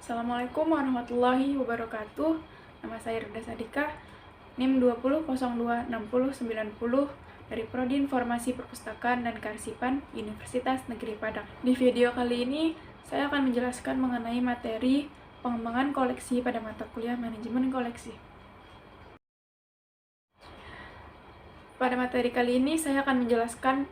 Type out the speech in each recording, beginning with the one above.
Assalamualaikum warahmatullahi wabarakatuh. Nama saya Rida Sadika, NIM 20026090 dari Prodi Informasi Perpustakaan dan Kearsipan Universitas Negeri Padang. Di video kali ini, saya akan menjelaskan mengenai materi pengembangan koleksi pada mata kuliah Manajemen Koleksi. Pada materi kali ini, saya akan menjelaskan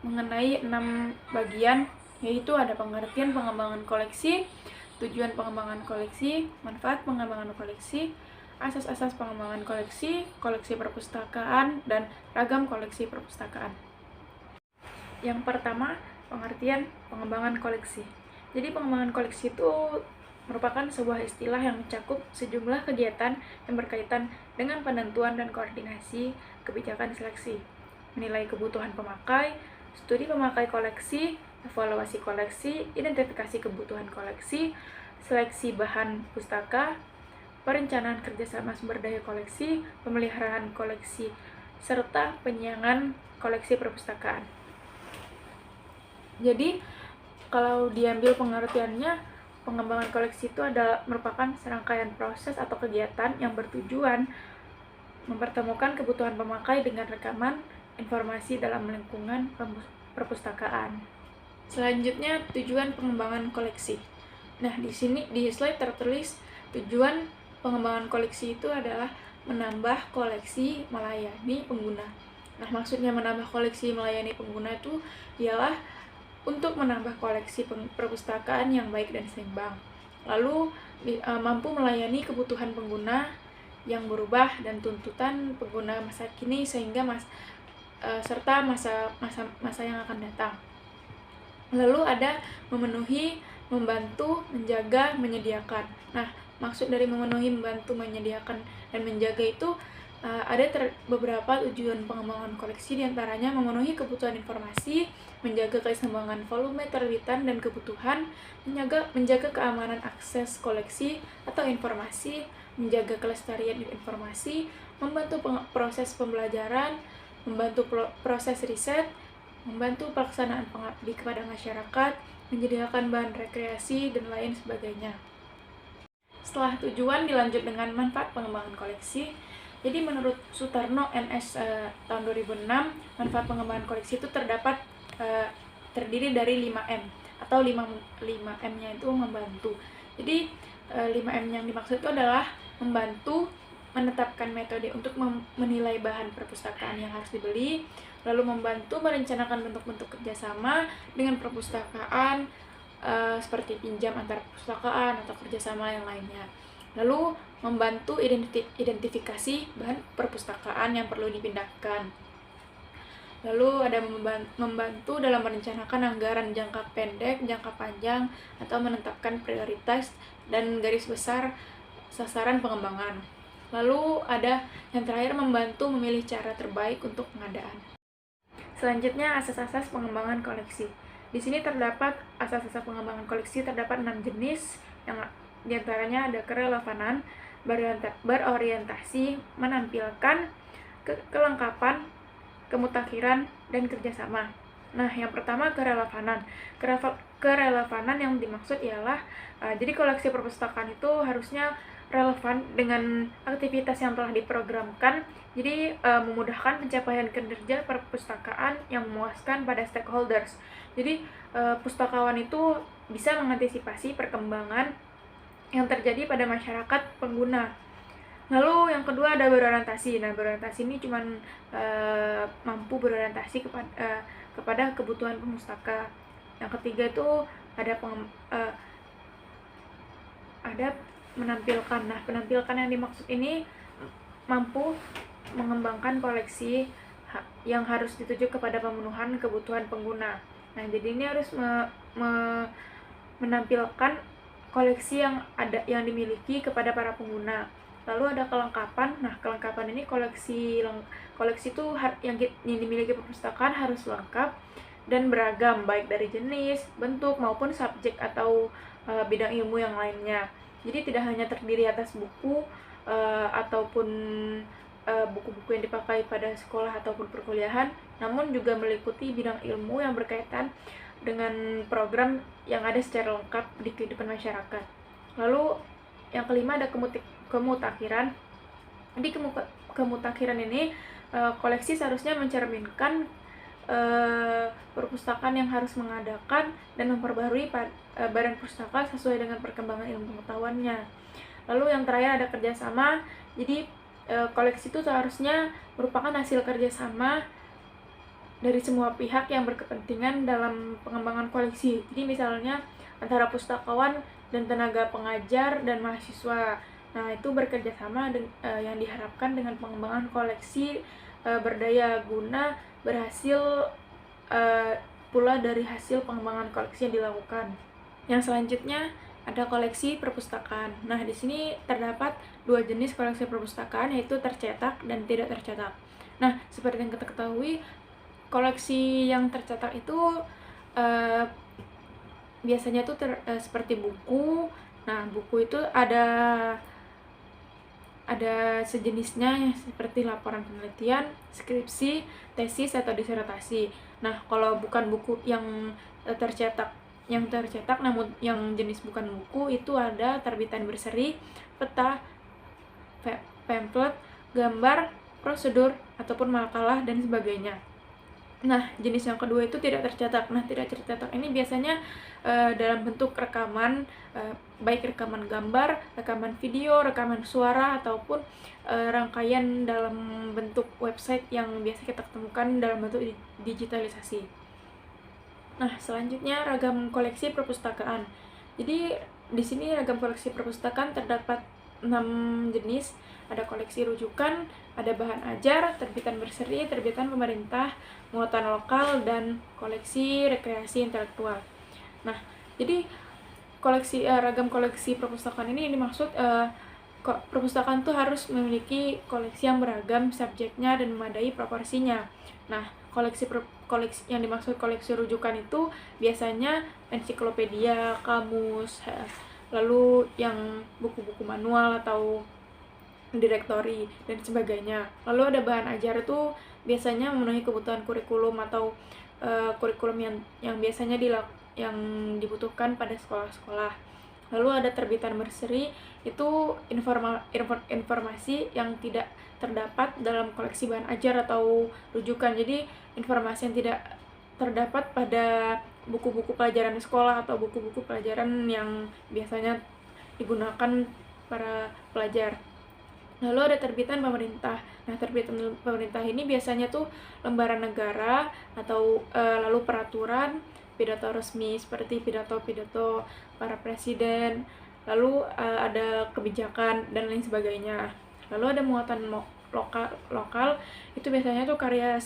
mengenai 6 bagian, yaitu ada pengertian pengembangan koleksi, tujuan pengembangan koleksi, manfaat pengembangan koleksi, asas-asas pengembangan koleksi, koleksi perpustakaan, dan ragam koleksi perpustakaan. Yang pertama, pengertian pengembangan koleksi. Jadi pengembangan koleksi itu merupakan sebuah istilah yang mencakup sejumlah kegiatan yang berkaitan dengan penentuan dan koordinasi kebijakan seleksi, menilai kebutuhan pemakai, studi pemakai koleksi, evaluasi koleksi, identifikasi kebutuhan koleksi, seleksi bahan pustaka, perencanaan kerjasama sumber daya koleksi, pemeliharaan koleksi, serta penyiangan koleksi perpustakaan. Jadi, kalau diambil pengertiannya, pengembangan koleksi itu merupakan serangkaian proses atau kegiatan yang bertujuan mempertemukan kebutuhan pemakai dengan rekaman informasi dalam lingkungan perpustakaan. Selanjutnya, tujuan pengembangan koleksi. Nah, di sini di slide tertulis tujuan pengembangan koleksi itu adalah menambah koleksi melayani pengguna. Nah, maksudnya menambah koleksi melayani pengguna itu ialah untuk menambah koleksi perpustakaan yang baik dan seimbang. Lalu mampu melayani kebutuhan pengguna yang berubah dan tuntutan pengguna masa kini sehingga serta masa yang akan datang. Lalu ada memenuhi, membantu, menjaga, menyediakan. Nah, maksud dari memenuhi, membantu, menyediakan, dan menjaga itu ada beberapa tujuan pengembangan koleksi, diantaranya memenuhi kebutuhan informasi, menjaga keseimbangan volume terbitan dan kebutuhan, menjaga keamanan akses koleksi atau informasi, menjaga kelestarian informasi, membantu proses pembelajaran, membantu proses riset, membantu pelaksanaan pengabdi kepada masyarakat, menyediakan bahan rekreasi, dan lain sebagainya. Setelah tujuan dilanjut dengan manfaat pengembangan koleksi. Jadi menurut Sutarno NS tahun 2006, manfaat pengembangan koleksi itu terdiri dari 5M atau 5M-nya itu membantu. Jadi 5M yang dimaksud itu adalah membantu menetapkan metode untuk menilai bahan perpustakaan yang harus dibeli, lalu membantu merencanakan bentuk-bentuk kerjasama dengan perpustakaan seperti pinjam antar perpustakaan atau kerjasama yang lainnya. Lalu membantu identifikasi bahan perpustakaan yang perlu dipindahkan. Lalu ada membantu dalam merencanakan anggaran jangka pendek, jangka panjang, atau menetapkan prioritas dan garis besar sasaran pengembangan. Lalu ada yang terakhir, membantu memilih cara terbaik untuk pengadaan. Selanjutnya, asas-asas pengembangan koleksi. Di sini terdapat asas-asas pengembangan koleksi, terdapat 6 jenis, yang diantaranya ada kerelevanan, berorientasi, menampilkan, kelengkapan, kemutakhiran, dan kerjasama. Nah, yang pertama kerelevanan. Kerelevanan yang dimaksud ialah jadi koleksi perpustakaan itu harusnya relevan dengan aktivitas yang telah diprogramkan, jadi memudahkan pencapaian kinerja perpustakaan yang memuaskan pada stakeholders. Jadi pustakawan itu bisa mengantisipasi perkembangan yang terjadi pada masyarakat pengguna. Lalu yang kedua ada berorientasi. Nah, berorientasi ini cuma mampu berorientasi kepada kebutuhan pemustaka. Yang ketiga itu ada menampilkan. Nah, penampilkan yang dimaksud ini mampu mengembangkan koleksi yang harus dituju kepada pemenuhan kebutuhan pengguna. Nah, jadi ini harus menampilkan koleksi yang dimiliki kepada para pengguna. Lalu ada kelengkapan. Nah, kelengkapan ini koleksi itu yang dimiliki perpustakaan harus lengkap dan beragam, baik dari jenis, bentuk, maupun subjek atau bidang ilmu yang lainnya. Jadi tidak hanya terdiri atas buku ataupun buku-buku yang dipakai pada sekolah ataupun perkuliahan, namun juga meliputi bidang ilmu yang berkaitan dengan program yang ada secara lengkap di kehidupan masyarakat. Lalu yang kelima ada kemutakhiran. Di kemutakhiran ini koleksi seharusnya mencerminkan perpustakaan yang harus mengadakan dan memperbarui badan pustaka sesuai dengan perkembangan ilmu pengetahuannya. Lalu yang terakhir ada kerjasama. Jadi koleksi itu seharusnya merupakan hasil kerjasama dari semua pihak yang berkepentingan dalam pengembangan koleksi. Jadi misalnya antara pustakawan dan tenaga pengajar dan mahasiswa. Nah, itu bekerja sama yang diharapkan dengan pengembangan koleksi berdaya guna berhasil pula dari hasil pengembangan koleksi yang dilakukan. Yang selanjutnya ada koleksi perpustakaan. Nah, di sini terdapat dua jenis koleksi perpustakaan, yaitu tercetak dan tidak tercetak. Nah, seperti yang kita ketahui, koleksi yang tercetak itu biasanya tuh seperti buku. Nah, buku itu ada sejenisnya seperti laporan penelitian, skripsi, tesis, atau disertasi. Nah, kalau bukan buku yang tercetak namun yang jenis bukan buku itu ada terbitan berseri, peta, pamflet, gambar, prosedur, ataupun makalah, dan sebagainya. Nah, jenis yang kedua itu tidak tercetak. Nah, tidak tercetak ini biasanya dalam bentuk rekaman, baik rekaman gambar, rekaman video, rekaman suara, ataupun rangkaian dalam bentuk website yang biasa kita temukan dalam bentuk digitalisasi. Nah, selanjutnya ragam koleksi perpustakaan. Jadi di sini ragam koleksi perpustakaan terdapat 6 jenis. Ada koleksi rujukan, ada bahan ajar, terbitan berseri, terbitan pemerintah, muatan lokal, dan koleksi rekreasi intelektual. Nah, jadi ragam koleksi perpustakaan ini dimaksud perpustakaan tuh harus memiliki koleksi yang beragam subjeknya dan memadai proporsinya. Nah, koleksi yang dimaksud koleksi rujukan itu biasanya ensiklopedia, kamus, lalu yang buku-buku manual atau direktori dan sebagainya. Lalu ada bahan ajar itu biasanya memenuhi kebutuhan kurikulum atau kurikulum yang biasanya yang dibutuhkan pada sekolah-sekolah. Lalu ada terbitan berseri, itu informasi yang tidak terdapat dalam koleksi bahan ajar atau rujukan. Jadi informasi yang tidak terdapat pada buku-buku pelajaran di sekolah atau buku-buku pelajaran yang biasanya digunakan para pelajar. Lalu ada terbitan pemerintah. Nah, terbitan pemerintah ini biasanya tuh lembaran negara atau lalu peraturan, pidato resmi seperti pidato-pidato para presiden, lalu ada kebijakan dan lain sebagainya. Lalu ada muatan lokal itu biasanya tuh karya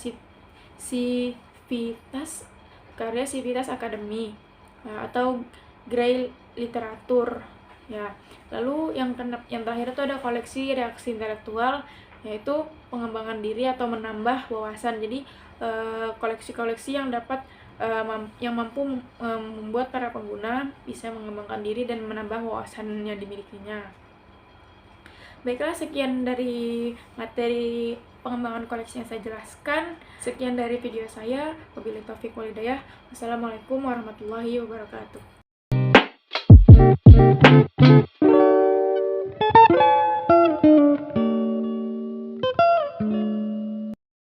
sivitas akademi atau gray literatur ya. Lalu yang terakhir itu ada koleksi reaksi intelektual, yaitu pengembangan diri atau menambah wawasan. Jadi koleksi-koleksi yang mampu membuat para pengguna bisa mengembangkan diri dan menambah wawasan yang dimilikinya. Baiklah, sekian dari materi pengembangan koleksi yang saya jelaskan. Sekian dari video saya. Wabillahi taufiq wal hidayah. Wassalamualaikum warahmatullahi wabarakatuh.